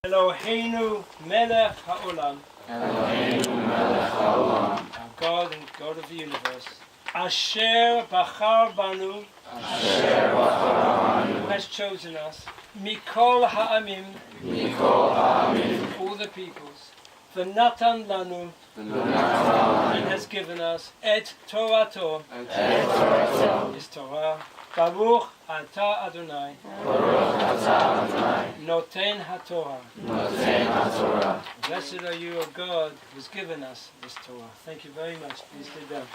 Eloheinu melech haolam. Eloheinu melech haolam. Our God and God of the universe. Asher bachar banu. Asher bachar banu. Who has chosen us. Mikol ha'amim. Mikol ha'amim. All the peoples. V'natan lanu. V'natan And has given us et Torato. Et Torato. His Torah. Baruch atah Adonai. Baruch atah Adonai. Noten haTorah. Noten haTorah. Blessed are you, O God, who has given us this Torah. Thank you very much. Please sit down.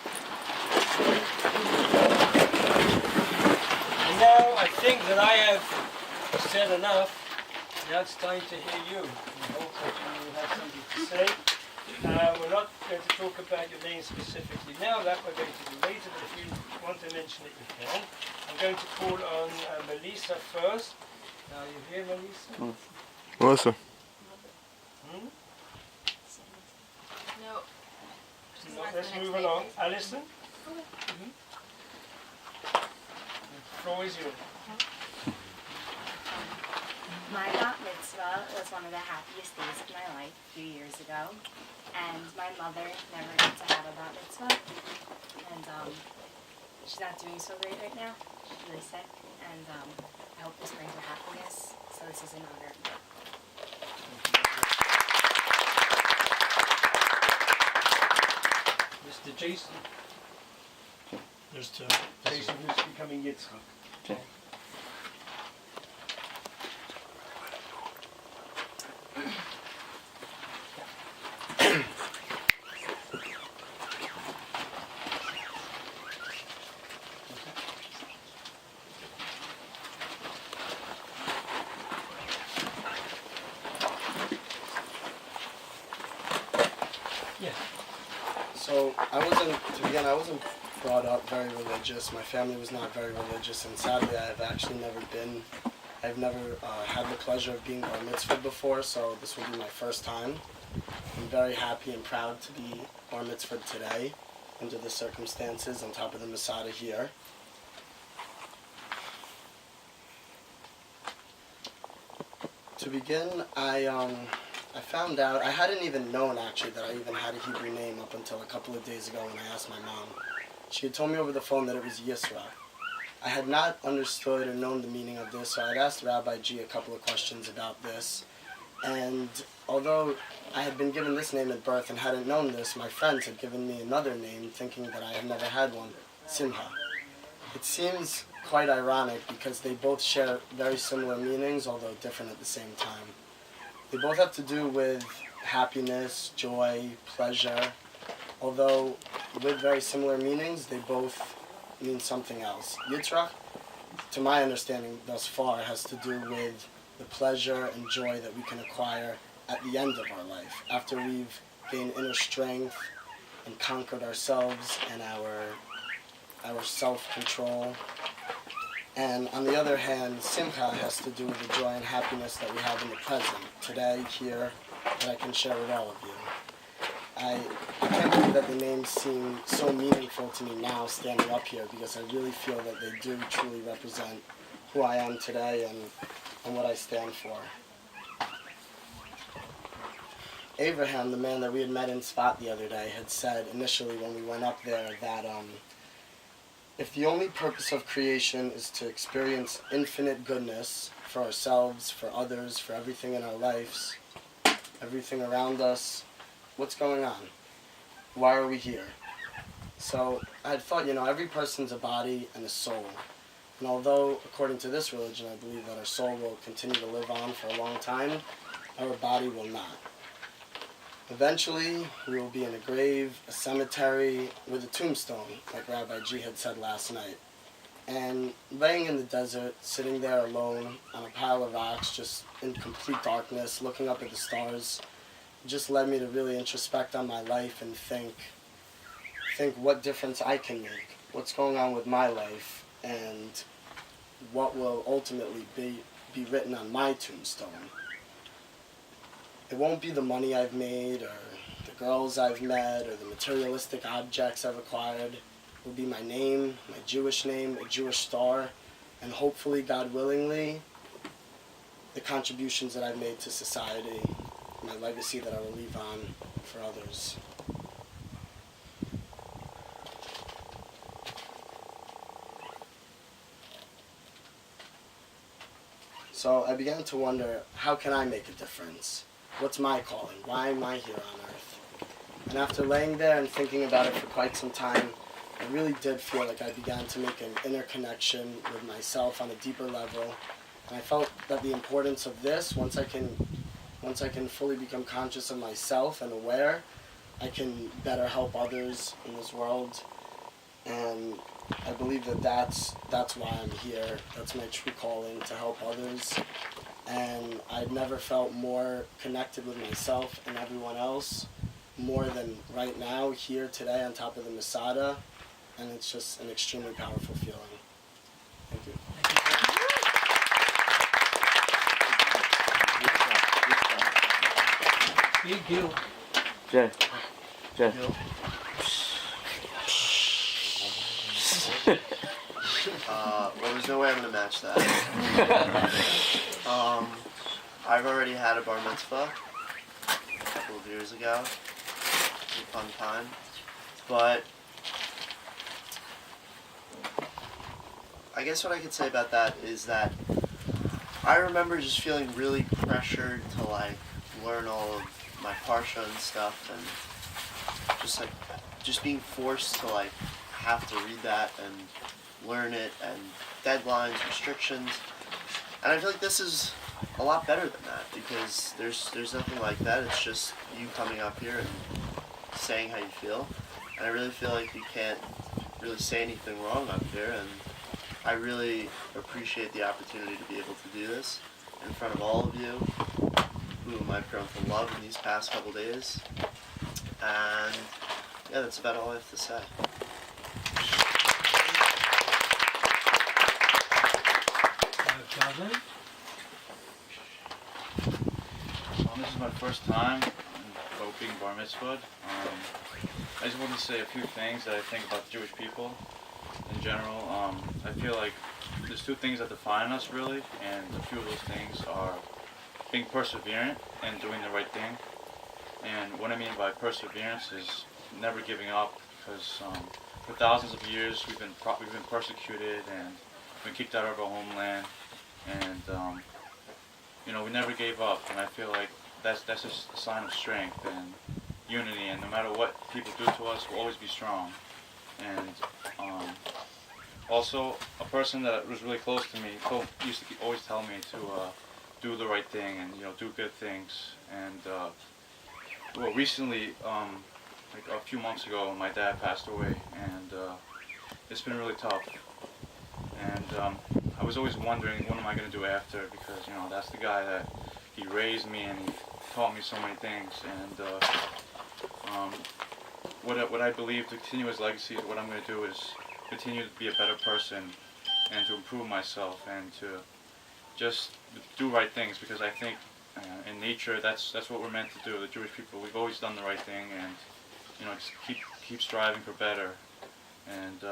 And now I think that I have said enough. Now it's time to hear you. I hope that you have something to say. We're not going to talk about your name specifically now. That we're going to do later. But if you want to mention it, you can. I'm going to call on Melissa first. Are you here, Melissa? Melissa. Hmm? No. No, let's move along. Alison? Mm-hmm. The floor is yours. My bat mitzvah was one of the happiest days of my life a few years ago, and my mother never got to have a bat mitzvah, and she's not doing so great right now. She's really sick, and I hope this brings her happiness, so this is an honor. Mr. Jason. There's two. Jason who's becoming Yitzchak. Okay. So I wasn't brought up very religious. My family was not very religious, and sadly I've actually never been. I've never had the pleasure of being bar mitzvahed before, so this will be my first time. I'm very happy and proud to be bar mitzvahed today, under the circumstances, on top of the Masada here. To begin, I found out, I hadn't even known actually that I even had a Hebrew name up until a couple of days ago when I asked my mom. She had told me over the phone that it was Yisra. I had not understood or known the meaning of this, so I'd asked Rabbi G a couple of questions about this. And although I had been given this name at birth and hadn't known this, my friends had given me another name thinking that I had never had one, Simha. It seems quite ironic because they both share very similar meanings, although different at the same time. They both have to do with happiness, joy, pleasure, although with very similar meanings, they both mean something else. Yitzchak, to my understanding thus far, has to do with the pleasure and joy that we can acquire at the end of our life, after we've gained inner strength and conquered ourselves and our self-control. And on the other hand, Simcha has to do with the joy and happiness that we have in the present, today, here, that I can share with all of you. I can't believe that the names seem so meaningful to me now standing up here, because I really feel that they do truly represent who I am today and what I stand for. Abraham, the man that we had met in Sfat the other day, had said initially when we went up there that if the only purpose of creation is to experience infinite goodness for ourselves, for others, for everything in our lives, everything around us, what's going on? Why are we here? So I had thought, every person's a body and a soul. And although, according to this religion, I believe that our soul will continue to live on for a long time, our body will not. Eventually, we will be in a grave, a cemetery, with a tombstone, like Rabbi G had said last night. And laying in the desert, sitting there alone on a pile of rocks, just in complete darkness, looking up at the stars, just led me to really introspect on my life and think what difference I can make, what's going on with my life, and what will ultimately be written on my tombstone. It won't be the money I've made, or the girls I've met, or the materialistic objects I've acquired. It will be my name, my Jewish name, a Jewish star, and hopefully, God willingly, the contributions that I've made to society, my legacy that I will leave on for others. So I began to wonder, how can I make a difference? What's my calling? Why am I here on earth? And after laying there and thinking about it for quite some time, I really did feel like I began to make an inner connection with myself on a deeper level. And I felt that the importance of this, once I can fully become conscious of myself and aware, I can better help others in this world. And I believe that that's why I'm here. That's my true calling, to help others. And I've never felt more connected with myself and everyone else more than right now, here today on top of the Masada. And it's just an extremely powerful feeling. Thank you. Big deal. Jay. Well, there's no way I'm gonna match that. I've already had a bar mitzvah a couple of years ago. It was a fun time, but I guess what I could say about that is that I remember just feeling really pressured to like learn all of my parsha and stuff, and just being forced to like have to read that and learn it, and deadlines, restrictions. And I feel like this is a lot better than that, because there's nothing like that. It's just you coming up here and saying how you feel. And I really feel like you can't really say anything wrong up here, and I really appreciate the opportunity to be able to do this in front of all of you, whom I've grown to love in these past couple days. And yeah, that's about all I have to say. Calvin? This is my first time being bar mitzvah. I just want to say a few things that I think about Jewish people in general. I feel like there's two things that define us really, and a few of those things are being perseverant and doing the right thing. And what I mean by perseverance is never giving up, because for thousands of years we've been persecuted and been kicked out of our homeland, and we never gave up. And I feel like that's just a sign of strength and unity. And no matter what people do to us, we'll always be strong. And also, a person that was really close to me used to always tell me to do the right thing and do good things. And well, recently, like a few months ago, my dad passed away, and it's been really tough. And I was always wondering, what am I going to do after? Because that's the guy that he raised me and he taught me so many things. And what I believe to continue his legacy, what I'm going to do is continue to be a better person and to improve myself and to just do right things, because I think in nature that's what we're meant to do. The Jewish people, we've always done the right thing, and just keep striving for better. And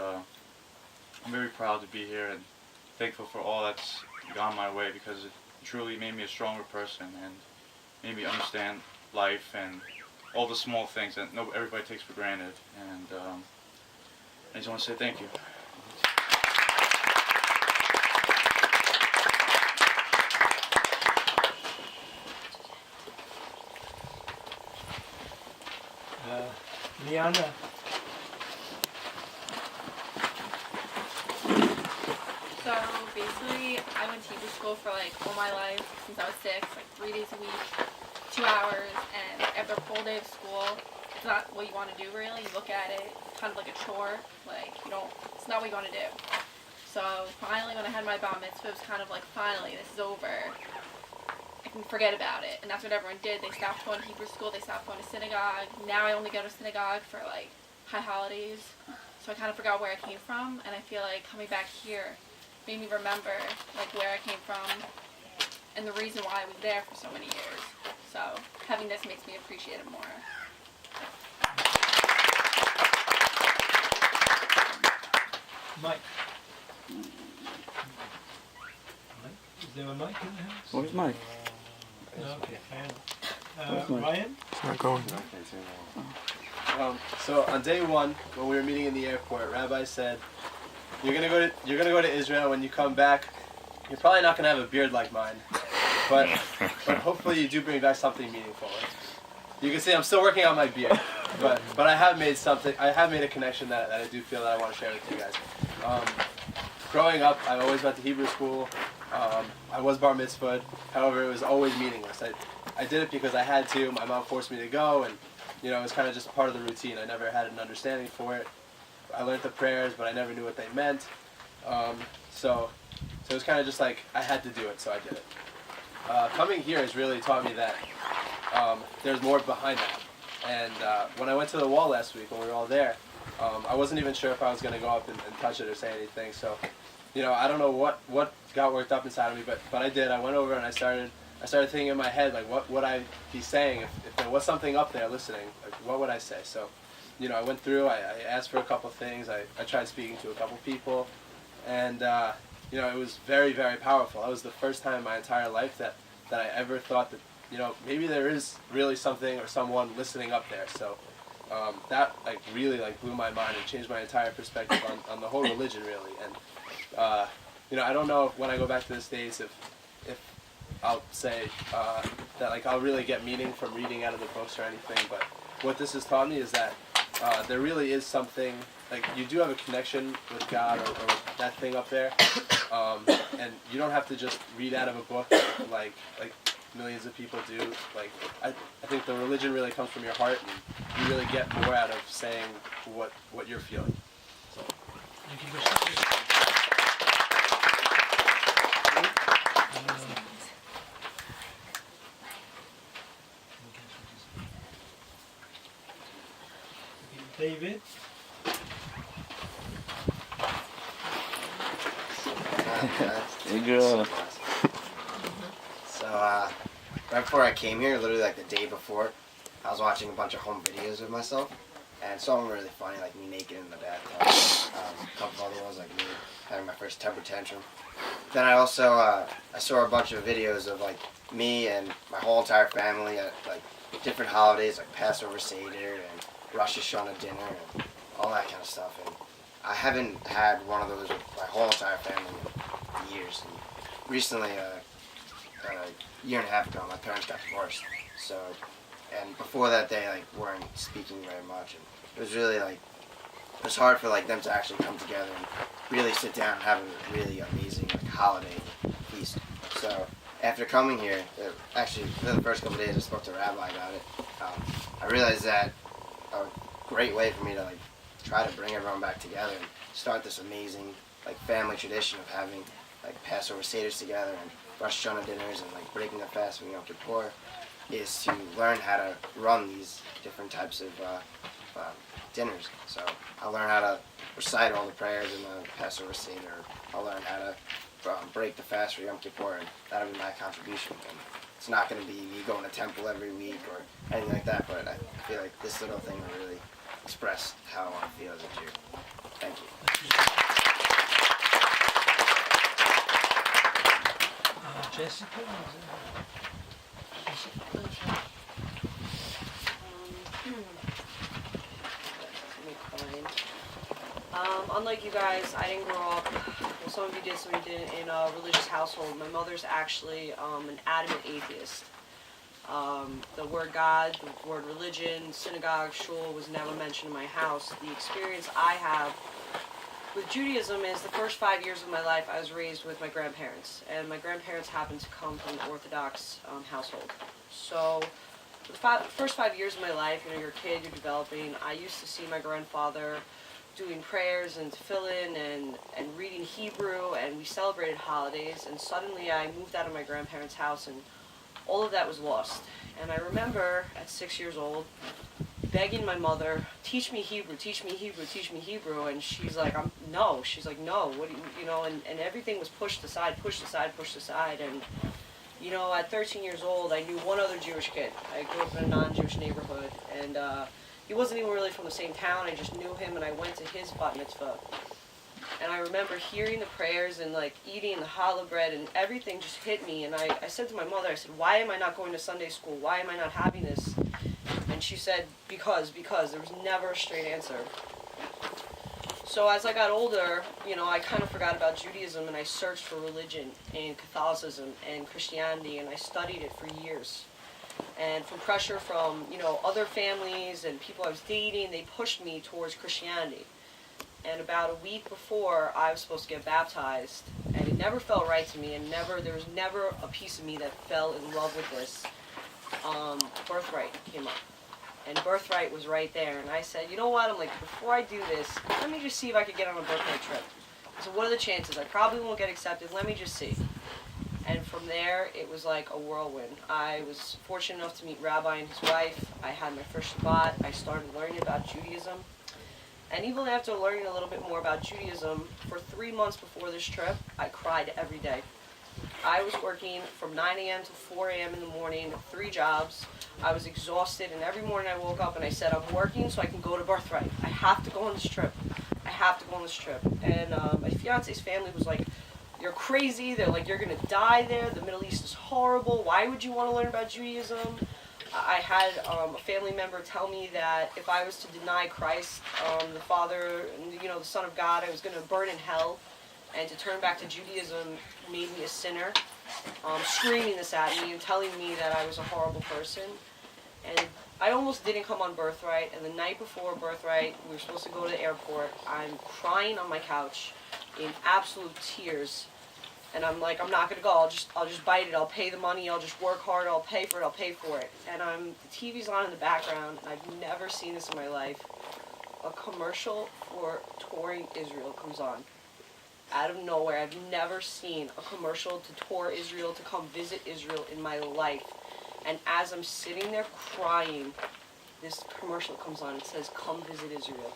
I'm very proud to be here and thankful for all that's gone my way, because it truly made me a stronger person and made me understand life and all the small things that everybody takes for granted. And I just want to say thank you. Liana? So basically, I went to Hebrew school for like all my life since I was 6, like 3 days a week, 2 hours, and after a full day of school, it's not what you want to do really. You look at it kind of like a chore, like it's not what you want to do. So finally, when I had my bar mitzvah, it was kind of like, finally, this is over. I can forget about it, and that's what everyone did. They stopped going to Hebrew school, they stopped going to synagogue. Now I only go to synagogue for like high holidays, so I kind of forgot where I came from, and I feel like coming back here made me remember like where I came from and the reason why I was there for so many years. So having this makes me appreciate it more. Mike? Is there a mic in the house? Where's Mike? No, okay, fair Where's enough. Mike? Ryan? It's not going. So on day one, when we were meeting in the airport, Rabbi said, "You're gonna go to Israel. When you come back, you're probably not gonna have a beard like mine, but hopefully you do bring back something meaningful." You can see I'm still working on my beard, but I have made something. I have made a connection that I do feel that I want to share with you guys. Growing up, I always went to Hebrew school. I was bar mitzvahed. However, it was always meaningless. I did it because I had to. My mom forced me to go, and it was kind of just part of the routine. I never had an understanding for it. I learned the prayers, but I never knew what they meant. So it was kind of just like I had to do it, so I did it. Coming here has really taught me that there's more behind that. And when I went to the wall last week, when we were all there, I wasn't even sure if I was going to go up and touch it or say anything. So, I don't know what got worked up inside of me, but I did. I went over and I started thinking in my head, like, what would I be saying if there was something up there listening? Like, what would I say? So, I went through, I asked for a couple things, I tried speaking to a couple people, and, it was very, very powerful. That was the first time in my entire life that I ever thought that, maybe there is really something or someone listening up there. So that really blew my mind and changed my entire perspective on the whole religion, really. And, I don't know if when I go back to the States if I'll say that I'll really get meaning from reading out of the books or anything, but what this has taught me is that there really is something, you do have a connection with God or that thing up there, and you don't have to just read out of a book like millions of people do. I think the religion really comes from your heart, and you really get more out of saying what you're feeling. So. Thank you for sharing. David? Good girl. So, right before I came here, literally the day before, I was watching a bunch of home videos of myself, and some of them were really funny, like me naked in the bathtub. A couple other ones, like me having my first temper tantrum. Then I also, I saw a bunch of videos of me and my whole entire family at different holidays, like Passover Seder and Rosh Hashanah dinner and all that kind of stuff. And I haven't had one of those with my whole entire family in years. And recently, a year and a half ago, my parents got divorced. So, and before that, they weren't speaking very much. And it was really it was hard for them to actually come together and really sit down and have a really amazing holiday feast. So after coming here, actually for the first couple of days, I spoke to Rabbi about it. I realized that a great way for me to try to bring everyone back together and start this amazing family tradition of having Passover Seders together and Rosh Hashanah dinners and breaking the fast from Yom Kippur is to learn how to run these different types of dinners. So I'll learn how to recite all the prayers in the Passover Seder. I'll learn how to break the fast for Yom Kippur, and that'll be my contribution. And it's not going to be me going to temple every week or anything like that, but I feel like this little thing will really express how I feel as a Jew. Thank you. Jessica? Unlike you guys, I didn't grow up, well, some of you did, some of you didn't, in a religious household. My mother's actually an adamant atheist. The word God, the word religion, synagogue, shul was never mentioned in my house. The experience I have with Judaism is the first 5 years of my life I was raised with my grandparents, and my grandparents happened to come from an Orthodox household. So the first 5 years of my life, you're a kid, you're developing, I used to see my grandfather doing prayers and tefillin and reading Hebrew, and we celebrated holidays, and suddenly I moved out of my grandparents' house and all of that was lost. And I remember at 6 years old begging my mother, teach me Hebrew, teach me Hebrew, teach me Hebrew, and she's like, no, what do you know, and everything was pushed aside, and at 13 years old, I knew one other Jewish kid. I grew up in a non-Jewish neighborhood, and he wasn't even really from the same town. I just knew him, and I went to his bat mitzvah. And I remember hearing the prayers and like eating the challah bread, and everything just hit me. And I said to my mother, I said, why am I not going to Sunday school? Why am I not having this? And she said, because. There was never a straight answer. So as I got older, you know, I kind of forgot about Judaism, and I searched for religion and Catholicism and Christianity, and I studied it for years. And from pressure from, you know, other families and people I was dating, they pushed me towards Christianity. And about a week before I was supposed to get baptized, and it never felt right to me, and there was never a piece of me that fell in love with this. Birthright came up. And Birthright was right there, and I said, you know what, I'm like, before I do this, let me just see if I could get on a Birthright trip. So what are the chances? I probably won't get accepted, let me just see. And from there, it was like a whirlwind. I was fortunate enough to meet Rabbi and his wife. I had my first Shabbat. I started learning about Judaism. And even after learning a little bit more about Judaism, for 3 months before this trip, I cried every day. I was working from 9 a.m. to 4 a.m. in the morning, 3 jobs. I was exhausted, and every morning I woke up and I said, I'm working so I can go to Birthright. I have to go on this trip. I have to go on this trip. And my fiance's family was like, you're crazy. They're like, you're going to die there. The Middle East is horrible. Why would you want to learn about Judaism? I had a family member tell me that if I was to deny Christ, the Father, and, you know, the Son of God, I was going to burn in hell. And to turn back to Judaism made me a sinner, screaming this at me and telling me that I was a horrible person. And I almost didn't come on Birthright, and the night before Birthright, we were supposed to go to the airport. I'm crying on my couch in absolute tears, and I'm like, I'm not going to go, I'll just bite it, I'll pay the money, I'll just work hard, I'll pay for it. And the TV's on in the background, and I've never seen this in my life. A commercial for touring Israel comes on. Out of nowhere. I've never seen a commercial to tour Israel, to come visit Israel in my life. And as I'm sitting there crying, this commercial comes on. It says, come visit Israel.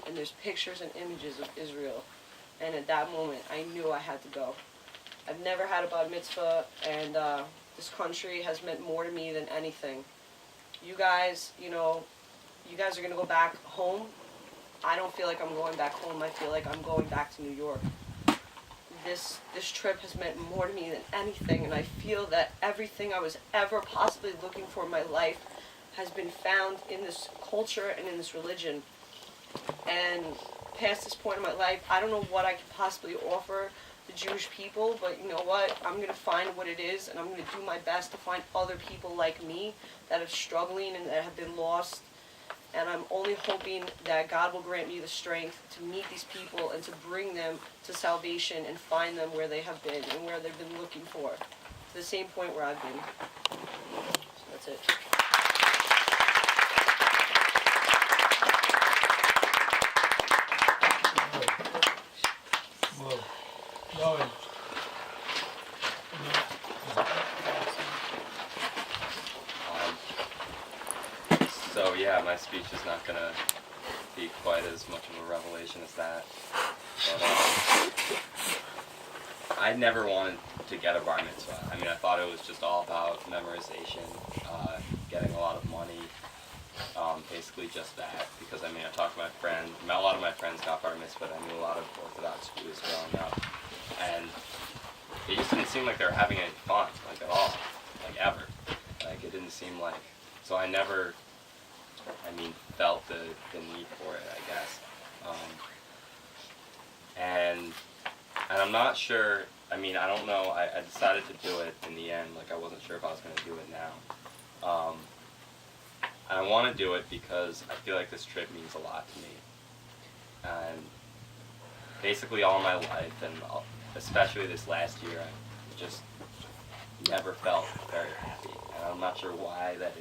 And there's pictures and images of Israel. And at that moment, I knew I had to go. I've never had a bar mitzvah, and this country has meant more to me than anything. You guys, you know, you guys are going to go back home. I don't feel like I'm going back home. I feel like I'm going back to New York. This trip has meant more to me than anything, and I feel that everything I was ever possibly looking for in my life has been found in this culture and in this religion. And past this point in my life, I don't know what I could possibly offer the Jewish people, but you know what? I'm going to find what it is, and I'm going to do my best to find other people like me that are struggling and that have been lost. And I'm only hoping that God will grant me the strength to meet these people and to bring them to salvation and find them where they have been and where they've been looking for, to the same point where I've been. So that's it. Well, Lauren. So yeah, my speech is not gonna be quite as much of a revelation as that. But I never wanted to get a bar mitzvah. I mean, I thought it was just all about memorization, getting a lot of money, basically just that. Because I mean, I talked to my friend. A lot of my friends got bar mitzvah. I knew a lot of Orthodox Jews growing up, and it just didn't seem like they were having any fun, like at all, like ever. Like it didn't seem like. So I never. Felt the need for it, I guess. And I'm not sure, I don't know, I decided to do it in the end, like I wasn't sure if I was going to do it now. And I want to do it because I feel like this trip means a lot to me. And basically all my life, and especially this last year, I just never felt very happy. And I'm not sure why that is.